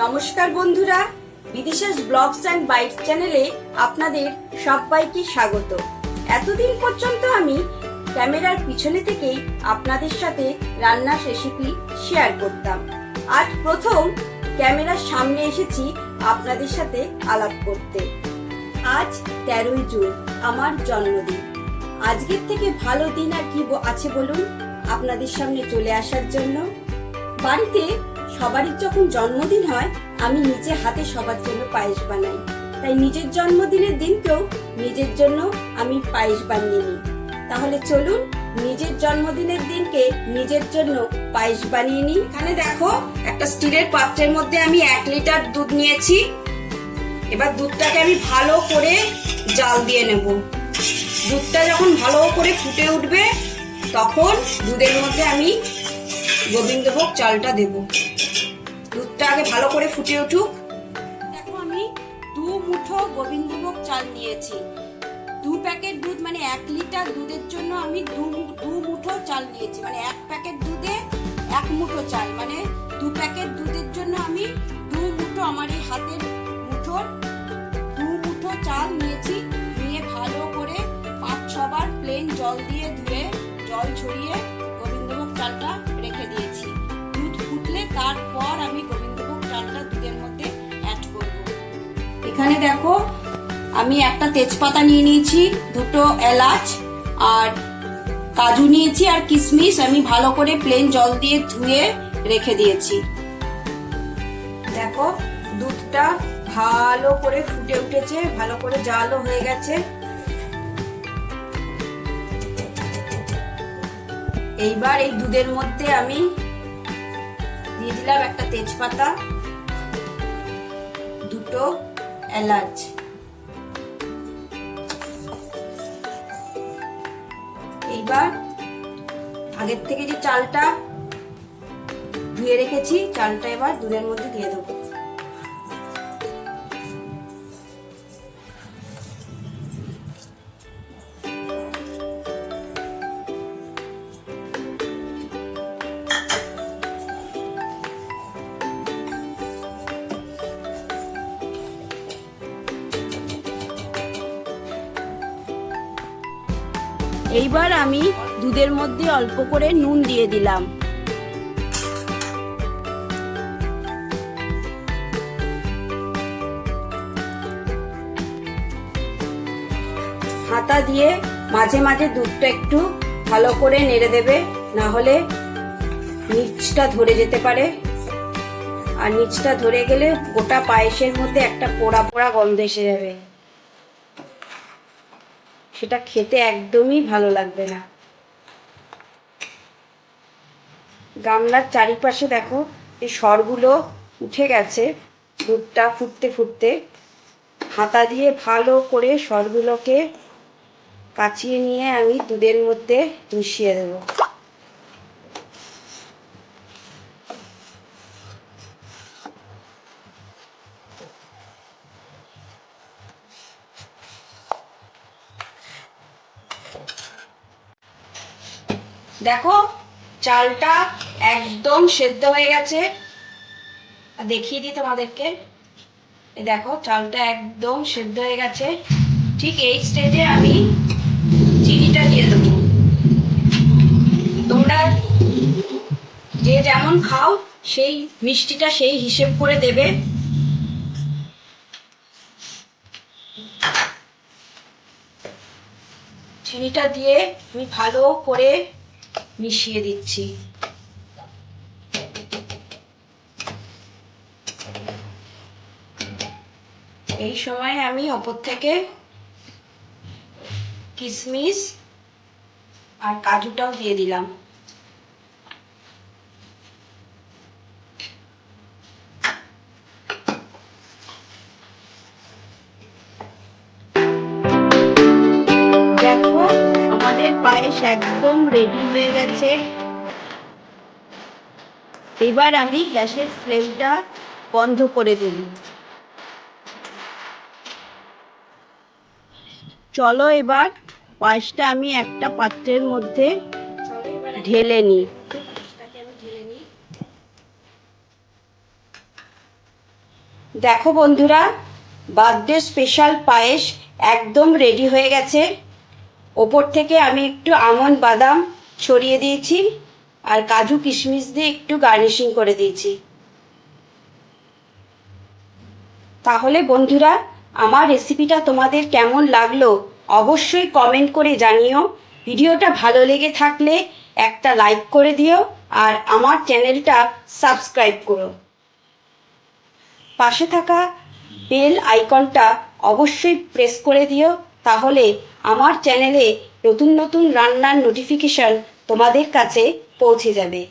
নমস্কার বন্ধুরা, বিদিশাস blogs and bytes চ্যানেলে আপনাদের সবাইকে স্বাগত। এতদিন পর্যন্ত আমি ক্যামেরার পিছনে থেকেই আপনাদের সাথে রান্নার রেসিপি শেয়ার করতাম। আজ প্রথম ক্যামেরার সামনে এসেছি আপনাদের সাথে আলাপ করতে। আজ 13ই জুন, আমার জন্মদিন। আজকের থেকে ভালো দিন আর কি আছে বলুন আপনাদের সামনে চলে আসার জন্য। বাড়িতে সবারই যখন জন্মদিন হয়, আমি নিজে হাতে সবার জন্য পায়েস বানাই। তাই নিজের জন্মদিনের দিনকেও নিজের জন্য আমি পায়েস বানিয়ে নিই। তাহলে চলুন নিজের জন্মদিনের দিনকে নিজের জন্য পায়েস বানিয়ে নিই। এখানে দেখো, একটা স্টিলের পাত্রের মধ্যে আমি 1 লিটার দুধ নিয়েছি। এবার দুধটাকে আমি ভালো করে জাল দিয়ে নেব। দুধটা যখন ভালো করে ফুটে উঠবে, তখন দুধের মধ্যে আমি গোবিন্দভোগ চালটা দেব। দুধটা আগে ভালো করে ফুটে উঠুক। দেখো, আমি 2 মুঠো গোবিন্দভোগ চাল নিয়েছি। 2 প্যাকেট দুধ মানে 1 লিটার দুধের জন্য আমি 2 মুঠো চাল নিয়েছি। মানে 1 প্যাকেট দুধে 1 মুঠো চাল, মানে 2 প্যাকেট দুধের জন্য আমি 2 মুঠো, আমার এই হাতের মুঠোর 2 মুঠো চাল নিয়েছি। নিয়ে ভালো করে 5-6 বার প্লেন জল দিয়ে ধুয়ে জল ছড়িয়ে গোবিন্দভোগ চালটা রেখে দিয়েছি। দুধ ফুটলে তারপর আমি গোবিন্দভোগ চালটা দুধের মধ্যে অ্যাড করব। এখানে দেখো, আমি একটা তেজপাতা নিয়ে নিয়েছি, 2টো এলাচ আর কাজু নিয়েছি, আর কিশমিশ আমি ভালো করে প্লেন জল দিয়ে ধুয়ে রেখে দিয়েছি। দেখো, দুধটা ভালো করে ফুটে উঠেছে, ভালো করে জালও হয়ে গেছে। এইবার এই দুধের মধ্যে আমি দিয়ে দিলাম একটা তেজপাতা, 2টো এলাচ। এইবার আগের থেকে যে চালটা ধুয়ে রেখেছি, চালটা এবার দুধের মধ্যে দিয়ে দেবো। এইবার আমি দুধের মধ্যে অল্প করে নুন দিয়ে দিলাম। হাতা দিয়ে মাঝে মাঝে দুধটা একটু ভালো করে নেড়ে দেবে, না হলে নিচটা ধরে যেতে পারে। আর নিচটা ধরে গেলে গোটা পায়েসের মধ্যে একটা পোড়া পোড়া গন্ধ এসে যাবে, সেটা খেতে একদমই ভালো লাগবে না। গামলার চারিপাশে দেখো, এই সরগুলো উঠে গেছে দুধটা ফুটতে ফুটতে। হাতা দিয়ে ভালো করে সরগুলোকে কাচিয়ে নিয়ে আমি দুধের মধ্যে মিশিয়ে দেব। দেখো, চালটা একদম সেদ্ধ হয়ে গেছে। দেখিয়ে দিই তোমাদেরকে। দেখো, চালটা একদম সেদ্ধ হয়ে গেছে। ঠিক এই স্টেজে আমি চিনিটা দিয়ে দেবো। তোমরা যে যেমন খাও সেই মিষ্টিটা সেই হিসেব করে দেবে। চিনিটা দিয়ে আমি ভালো করে মিশিয়ে দিচ্ছি। এই সময় আমি ওপর থেকে কিশমিশ আর কাজুটাও দিয়ে দিলাম। দেখো, আমাদের পায়েস একদম রেডি হয়ে গেছে। এবার আমি গ্যাসের ফ্লেমটা বন্ধ করে দেব। চলো, এবার পায়েসটা আমি একটা পাত্রের মধ্যে ঢেলে নিই। দেখো বন্ধুরা, বার্থডে স্পেশাল পায়েস একদম রেডি হয়ে গেছে। ওপর থেকে আমি একটু আমন্ড বাদাম ছড়িয়ে দিয়েছি আর কাজু কিশমিশ দিয়ে একটু গার্নিশিং করে দিয়েছি। তাহলে বন্ধুরা, আমার রেসিপিটা তোমাদের কেমন লাগলো অবশ্যই কমেন্ট করে জানিও। ভিডিওটা ভালো লেগে থাকলে একটা লাইক করে দিও আর আমার চ্যানেলটা সাবস্ক্রাইব করো। পাশে থাকা বেল আইকনটা অবশ্যই প্রেস করে দিও, তাহলে আমার চ্যানেলে নতুন নতুন রান্নার নোটিফিকেশন তোমাদের কাছে পৌঁছে যাবে।